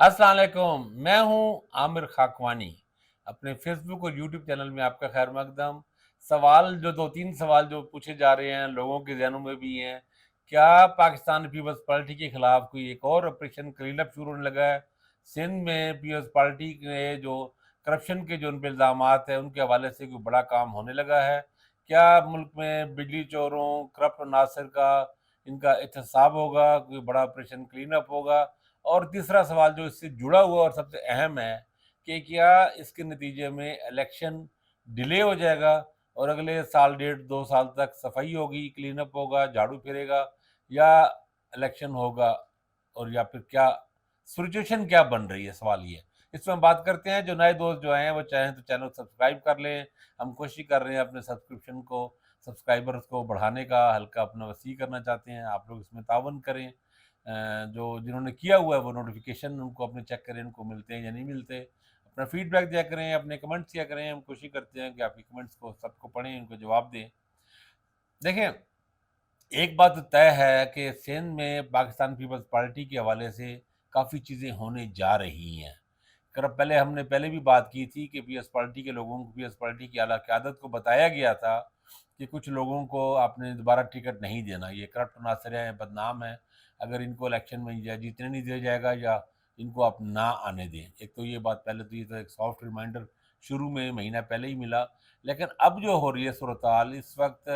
अस्सलाम वालेकुम। मैं हूं आमिर खाकवानी। अपने फेसबुक और यूट्यूब चैनल में आपका खैर मकदम। सवाल जो दो तीन सवाल जो पूछे जा रहे हैं, लोगों के जहनों में भी हैं। क्या पाकिस्तान पीपल्स पार्टी के खिलाफ कोई एक और ऑपरेशन क्लीन अप शुरू होने लगा है? सिंध में पीपल्स पार्टी के जो करप्शन के जो उन पर इल्ज़ाम है, उनके हवाले से कोई बड़ा काम होने लगा है? क्या मुल्क में बिजली चोरों, करप्ट अनासर का इनका एहतसाब होगा, कोई बड़ा ऑपरेशन क्लीन अप होगा? और तीसरा सवाल जो इससे जुड़ा हुआ और सबसे अहम है कि क्या इसके नतीजे में इलेक्शन डिले हो जाएगा और अगले साल डेढ़ दो साल तक सफाई होगी, क्लीन अप होगा, झाड़ू फिरेगा, या इलेक्शन होगा? और या फिर क्या सिचुएशन क्या बन रही है, सवाल ये है। इस पर हम बात करते हैं। जो नए दोस्त जो हैं वो चाहें तो चैनल को सब्सक्राइब कर लें। हम कोशिश कर रहे हैं अपने सब्सक्रिप्शन को, सब्सक्राइबर्स को बढ़ाने का, हल्का अपना वसी करना चाहते हैं। आप लोग इसमें तावन करें। जो जिन्होंने किया हुआ है वो नोटिफिकेशन उनको अपने चेक करें, उनको मिलते हैं या नहीं मिलते। अपना फीडबैक दिया करें, अपने कमेंट्स दिया करें। हम कोशिश करते हैं कि आपके कमेंट्स को सबको पढ़ें, उनको जवाब दें। देखें, एक बात तो तय है कि सिंध में पाकिस्तान पीपल्स पार्टी के हवाले से काफ़ी चीज़ें होने जा रही हैं। कर पहले हमने पहले भी बात की थी कि पीएस पार्टी के लोगों को, पीएस पार्टी की आला क़यादत को बताया गया था कि कुछ लोगों को आपने दोबारा टिकट नहीं देना, ये करप्ट अनासर हैं, बदनाम हैं, अगर इनको इलेक्शन में या जीतने नहीं दिया जाएगा या इनको आप ना आने दें। एक तो ये बात, पहले तो ये तो एक सॉफ्ट रिमाइंडर शुरू में महीना पहले ही मिला। लेकिन अब जो हो रही है सूरत-हाल इस वक्त,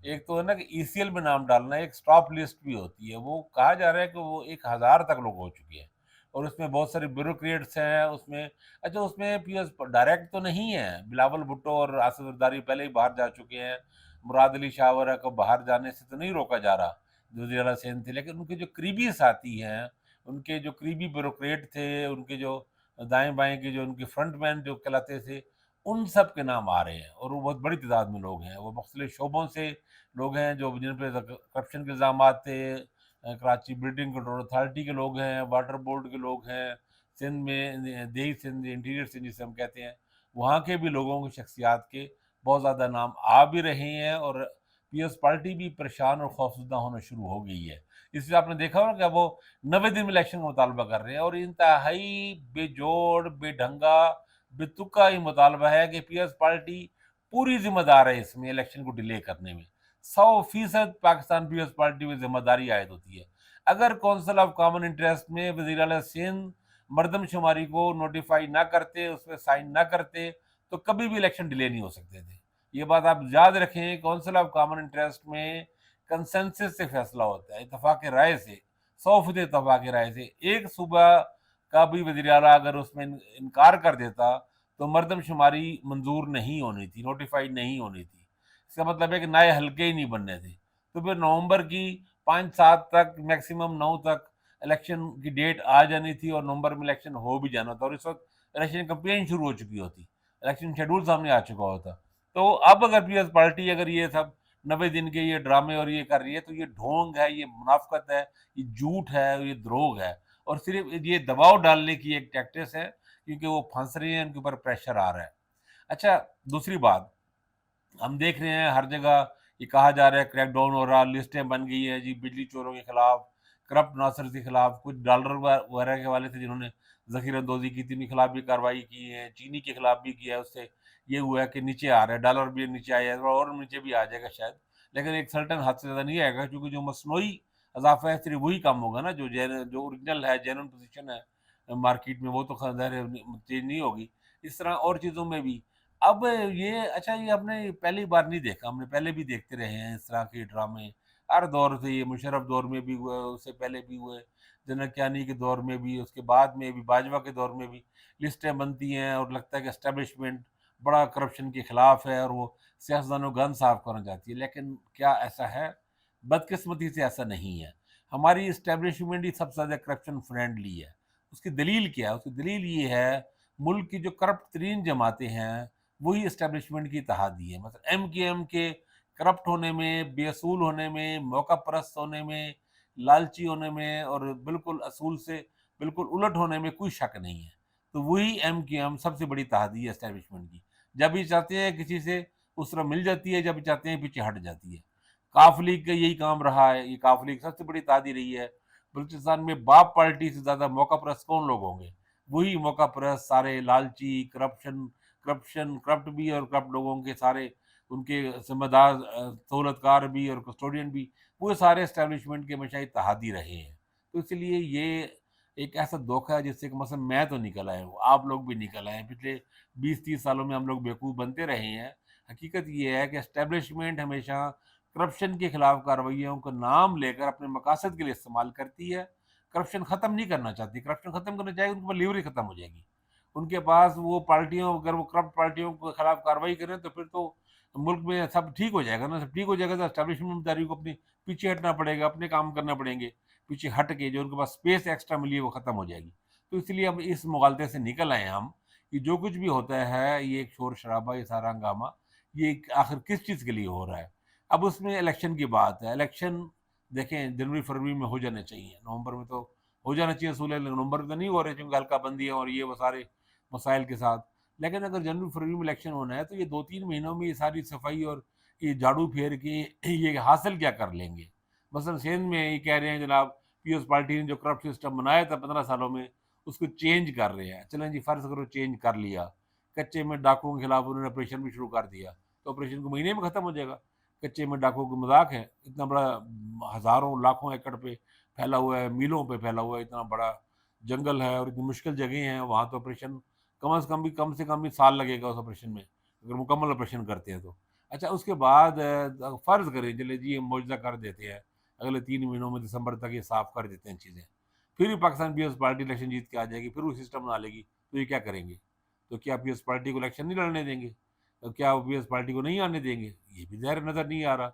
एक तो है ना कि ईसीएल में नाम डालना, एक स्टॉप लिस्ट भी होती है। वो कहा जा रहा है कि वो 1000 तक लोग हो चुके हैं और उसमें बहुत सारे ब्यूरोक्रेट्स हैं उसमें। अच्छा, उसमें पीएस डायरेक्ट तो नहीं है। बिलावल भुट्टो और आसिफ जरदारी पहले ही बाहर जा चुके हैं। मुराद अली शाह वगैरह को बाहर जाने से तो नहीं रोका जा रहा, जो वज़ीर आला सिंध थे। लेकिन उनके जो करीबी साथी हैं, उनके जो करीबी ब्यूरोक्रेट थे, उनके जो दाएँ-बाएँ के जो उनके फ्रंटमैन जो कहलाते थे, उन सब के नाम आ रहे हैं और वो बहुत बड़ी तादाद में लोग हैं। वो मुख्तलिफ शोबों से लोग हैं जो जिन पे करप्शन के इल्ज़ामात थे। कराची बिल्डिंग कंट्रोल अथॉरिटी के लोग हैं, वाटर बोर्ड के लोग हैं, सिंध में देही सिंध, इंटीरियर सिंध जिसे हम कहते हैं, वहाँ के भी लोगों की शख्सियात के बहुत ज़्यादा नाम आ भी रहे हैं और पीएस पार्टी भी परेशान और खौफज़दा होना शुरू हो गई है। इसलिए आपने देखा होगा कि वो 90 दिन में इलेक्शन का मुतालबा कर रहे हैं और इंतहाई बेजोड़, बेढंगा, बेतुका ये मुतालबा है कि पीएस पार्टी पूरी ज़िम्मेदार है इसमें इलेक्शन को डिले करने में। 100% पाकिस्तान पीपल्स पार्टी में ज़िम्मेदारी आयद होती है। अगर कौंसिल ऑफ कॉमन इंटरेस्ट में वज़ीर आला सिंध मरदमशुमारी को नोटिफ़ाई ना करते, उसमें साइन ना करते, तो कभी भी इलेक्शन डिले नहीं हो सकते थे। ये बात आप याद रखें, कौंसिल ऑफ कॉमन इंटरेस्ट में कंसेंसस से फैसला होता है, इत्तेफ़ाक़ राय से, 100% इत्तेफ़ाक़ राय से। एक सूबा का भी वज़ीर आला अगर उसमें इनकार कर देता, तो मरदमशुमारी मंज़ूर नहीं होनी थी, नोटिफ़ाइड नहीं होनी थी। इसका मतलब है कि नए हलके ही नहीं बनने थे। तो फिर नवंबर की 5-7 तक, मैक्सिमम 9 तक इलेक्शन की डेट आ जानी थी और नवंबर में इलेक्शन हो भी जाना था और इस वक्त इलेक्शन कैंपेन शुरू हो चुकी होती, इलेक्शन शेड्यूल सामने आ चुका होता। तो अब अगर पीएस पार्टी अगर ये सब 90 दिन के ये ड्रामे और ये कर रही है, तो ये ढोंग है, ये मुनाफिकत है, ये झूठ है, ये द्रोह है और सिर्फ ये दबाव डालने की एक टैक्टिस है, क्योंकि वो फंस रही हैं, उनके ऊपर प्रेशर आ रहा है। अच्छा, दूसरी बात, हम देख रहे हैं हर जगह ये कहा जा रहा है क्रैकडाउन हो रहा, लिस्टें बन गई हैं जी बिजली चोरों के खिलाफ, करप्ट नासर के खिलाफ, कुछ डॉलर वगैरह के वाले थे जिन्होंने ज़ख़ीरा-अंदोज़ी की थी, उनके खिलाफ भी कार्रवाई की है, चीनी के खिलाफ भी किया है। उससे ये हुआ है कि नीचे आ रहा है, डॉलर भी नीचे आया है और नीचे भी आ जाएगा शायद, लेकिन एक सर्टेन हद से ज़्यादा नहीं आएगा, क्योंकि जो मसनूई इज़ाफ़ा है सिर्फ वही कम होगा ना, जो ओरिजिनल है, जेन्युइन पोज़ीशन है मार्केट में, वो तो ज़ाहिर है चेंज नहीं होगी। इस तरह और चीज़ों में भी अब ये, अच्छा, ये हमने पहली बार नहीं देखा, हमने पहले भी देखते रहे हैं इस तरह के ड्रामे। हर दौर से, ये मुशर्रफ दौर में भी हुए, उससे पहले भी हुए, जनरल कियानी के दौर में भी, उसके बाद में भी, बाजवा के दौर में भी लिस्टें बनती हैं और लगता है कि एस्टेब्लिशमेंट बड़ा करप्शन के खिलाफ है और वो सियासतदानों को गन साफ करना चाहती है। लेकिन क्या ऐसा है? बदकिस्मती से ऐसा नहीं है। हमारी एस्टेब्लिशमेंट ही सबसे ज़्यादा करप्शन फ्रेंडली है। उसकी दलील क्या है? उसकी दलील ये है, मुल्क की जो करप्ट तरीन जमातें हैं वही एस्टेब्लिशमेंट की इत्तेहादी है। मतलब एमकेएम के करप्ट होने में, बेअसूल होने में, मौका परस्त होने में, लालची होने में और बिल्कुल असूल से बिल्कुल उलट होने में कोई शक नहीं है। तो वही एमकेएम सबसे बड़ी इत्तेहादी है एस्टेब्लिशमेंट की। जब ये चाहते हैं किसी से उस तरह मिल जाती है, जब चाहते हैं पीछे हट जाती है। काफ लीग का यही काम रहा है, ये काफ लीग सबसे बड़ी इत्तेहादी रही है। بلوچستان میں باپ پارٹی سے زیادہ موقع پرست کون لوگ ہوں گے؟ وہی موقع پرست سارے لالچی، کرپٹ بھی اور کرپٹ لوگوں کے سارے ان کے ذمہ دار سہولت کار بھی اور کسٹوڈین بھی، وہ سارے اسٹیبلشمنٹ کے ہمیشہ اتحادی رہے ہیں۔ تو اس لیے یہ ایک ایسا دھوکہ ہے جس سے کہ مثلا میں تو نکل آیا ہوں، آپ لوگ بھی نکل آئے ہیں، پچھلے 20-30 سالوں میں ہم لوگ بیوقوف بنتے رہے ہیں۔ حقیقت یہ ہے کہ اسٹیبلشمنٹ ہمیشہ کرپشن کے خلاف کارروائیوں کا نام لے کر اپنے مقاصد کے لیے استعمال کرتی ہے، کرپشن ختم نہیں کرنا چاہتی۔ کرپشن ختم کرنا چاہے ان کے پاس لیوری ختم ہو جائے گی، ان کے پاس وہ پارٹیوں، اگر وہ کرپٹ پارٹیوں کے خلاف کارروائی کریں تو پھر تو ملک میں سب ٹھیک ہو جائے گا نا، سب ٹھیک ہو جائے گا تو اسٹیبلشمنٹ داری کو اپنی پیچھے ہٹنا پڑے گا، اپنے کام کرنا پڑیں گے، پیچھے ہٹ کے جو ان کے پاس اسپیس ایکسٹرا ملی ہے وہ ختم ہو جائے گی۔ تو اس لیے اب اس مغالطے سے نکل آئے ہم کہ جو کچھ بھی ہوتا ہے یہ ایک شور شرابہ، یہ سارا ہنگامہ، یہ آخر کس چیز کے لیے ہو رہا ہے؟ اب اس میں الیکشن کی بات ہے، الیکشن دیکھیں جنوری فروری میں ہو جانے چاہیے، نومبر میں تو ہو جانا چاہیے اصول ہے، لیکن نومبر میں تو نہیں ہو رہے چونکہ ہلکا بندی ہے اور یہ وہ سارے مسائل کے ساتھ۔ لیکن اگر جنوری فروری میں الیکشن ہونا ہے تو یہ 2-3 مہینوں میں یہ ساری صفائی اور یہ جھاڑو پھیر کے یہ حاصل کیا کر لیں گے؟ مثلا سندھ میں یہ کہہ رہے ہیں جناب پیپلز پارٹی نے جو کرپٹ سسٹم بنایا تھا 15 سالوں میں اس کو چینج کر رہے ہیں، چلیں جی فرض کرو چینج کر لیا، کچے میں ڈاکوؤں کے خلاف انہوں نے آپریشن بھی شروع کر دیا، تو آپریشن کو مہینے میں ختم ہو جائے گا۔ کچے میں ڈاکوؤں کو مذاق ہے، اتنا بڑا ہزاروں لاکھوں ایکڑ پہ پھیلا ہوا ہے، میلوں پہ پھیلا ہوا ہے، اتنا بڑا جنگل ہے اور اتنی مشکل جگہیں ہیں، وہاں تو آپریشن کم سے کم بھی سال لگے گا اس آپریشن میں، اگر مکمل آپریشن کرتے ہیں تو۔ اچھا اس کے بعد فرض کریں چلے جی ہم معجزہ کر دیتے ہیں، اگلے 3 مہینوں میں دسمبر تک یہ صاف کر دیتے ہیں چیزیں، پھر بھی پاکستان پیپلز پارٹی الیکشن جیت کے آ جائے گی، پھر وہ سسٹم بنا لے گی، تو یہ کیا کریں گے؟ تو کیا پیپلز پارٹی کو الیکشن نہیں لڑنے دیں گے؟ تو کیا وہ پیپلز پارٹی کو نہیں آنے دیں گے؟ یہ بھی ظاہر نظر نہیں آ رہا۔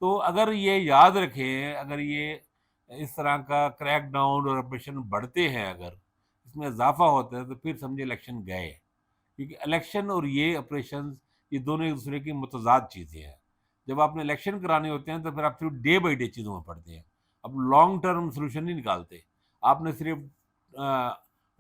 تو اگر یہ یاد رکھیں، اگر یہ اس طرح کا کریک ڈاؤن اور آپریشن بڑھتے ہیں، اگر اس میں اضافہ ہوتا ہے تو پھر سمجھے الیکشن گئے، کیونکہ الیکشن اور یہ آپریشنز یہ دونوں ایک دوسرے کی متضاد چیزیں ہیں۔ جب آپ نے الیکشن کرانے ہوتے ہیں تو پھر آپ صرف ڈے بائی ڈے چیزوں میں پڑتے ہیں، اب لانگ ٹرم سولوشن نہیں نکالتے، آپ نے صرف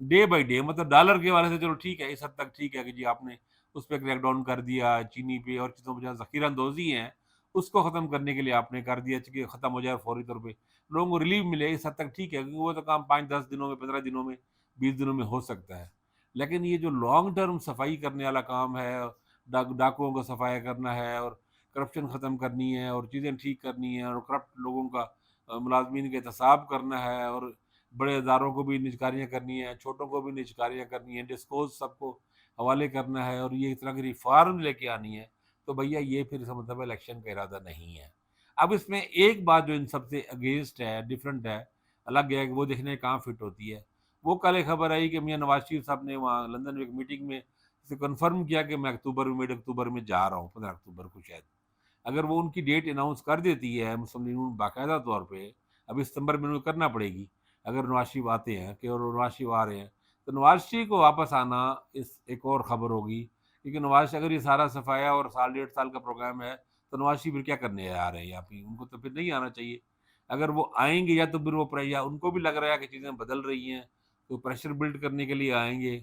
ڈے بائی ڈے، مطلب ڈالر کے والے سے چلو ٹھیک ہے، اس حد تک ٹھیک ہے کہ جی آپ نے اس پہ کریک ڈاؤن کر دیا، چینی پہ اور چیزوں پہ جہاں ذخیرہ اندوزی ہیں اس کو ختم کرنے کے لیے آپ نے کر دیا کہ ختم ہو جائے فوری طور پہ لوگوں کو ریلیف ملے، اس حد تک ٹھیک ہے، کیونکہ وہ تو کام 5-10 دنوں میں، 15 دنوں میں، 20 دنوں میں ہو سکتا ہے۔ لیکن یہ جو لانگ ٹرم صفائی کرنے والا کام ہے، ڈاکوؤں کا صفایا کرنا ہے اور کرپشن ختم کرنی ہے اور چیزیں ٹھیک کرنی ہے اور کرپٹ لوگوں کا ملازمین کا احتساب کرنا ہے اور بڑے اداروں کو بھی نجکاریاں کرنی ہے، چھوٹوں کو بھی نجکاریاں کرنی ہے، ڈسکوز سب کو حوالے کرنا ہے اور یہ اس طرح کی ریفارم لے کے آنی ہے، تو بھیا یہ پھر اس کا مطلب الیکشن کا ارادہ نہیں ہے۔ اب اس میں ایک بات جو ان سب سے اگینسٹ ہے، ڈفرینٹ ہے، الگ ہے، کہ وہ دیکھنے کہاں فٹ ہوتی ہے۔ وہ کل ایک خبر آئی کہ میاں نواز شریف صاحب نے وہاں لندن میں ایک میٹنگ میں اسے کنفرم کیا کہ میں مڈ اکتوبر میں جا رہا ہوں، 15 اکتوبر کو شاید۔ اگر وہ ان کی ڈیٹ اناؤنس کر دیتی ہے مسلم لیگ باقاعدہ طور پہ، ابھی ستمبر میں انہیں کرنا پڑے گی اگر نواز شریف آتے ہیں، کہ اور نواز شریف آ رہے ہیں تو نواز شریف کو واپس آنا اس ایک اور خبر ہوگی، کیونکہ نواز شریف اگر یہ سارا صفایا اور سال 1.5 سال کا پروگرام ہے تو نواز شریف پھر کیا کرنے آ رہے ہیں یہاں پہ؟ ان کو تو پھر نہیں آنا چاہیے۔ اگر وہ آئیں گے یا تو پھر وہ یا ان کو بھی لگ رہا ہے کہ چیزیں بدل رہی ہیں تو پریشر بلڈ کرنے کے لیے آئیں گے،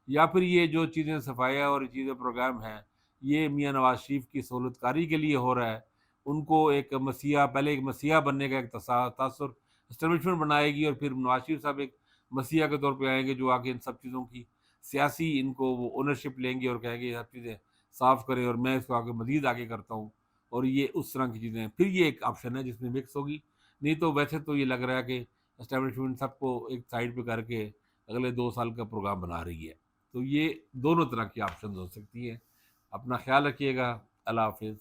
یا پھر یہ جو چیزیں صفایا اور چیزیں پروگرام ہیں یہ میاں نواز شریف کی سہولت کاری کے لیے ہو رہا ہے، ان کو ایک مسیحا، پہلے ایک مسیحا بننے کا ایک تاثر اسٹیبلشمنٹ بنائے گی اور پھر نواز شریف صاحب ایک مسیحا کے طور پہ آئیں گے جو آگے ان سب چیزوں کی سیاسی ان کو وہ اونرشپ لیں گے اور کہیں گے یہ سب چیزیں صاف کریں اور میں اس کو آگے مزید آگے کرتا ہوں، اور یہ اس طرح کی چیزیں ہیں۔ پھر یہ ایک آپشن ہے جس میں مکس ہوگی، نہیں تو ویسے تو یہ لگ رہا ہے کہ اسٹیبلشمنٹ سب کو ایک سائڈ پہ کر کے اگلے 2 سال کا پروگرام بنا رہی ہے۔ تو یہ دونوں طرح کی آپشنز ہو سکتی ہیں۔ اپنا خیال رکھیے گا، اللہ حافظ۔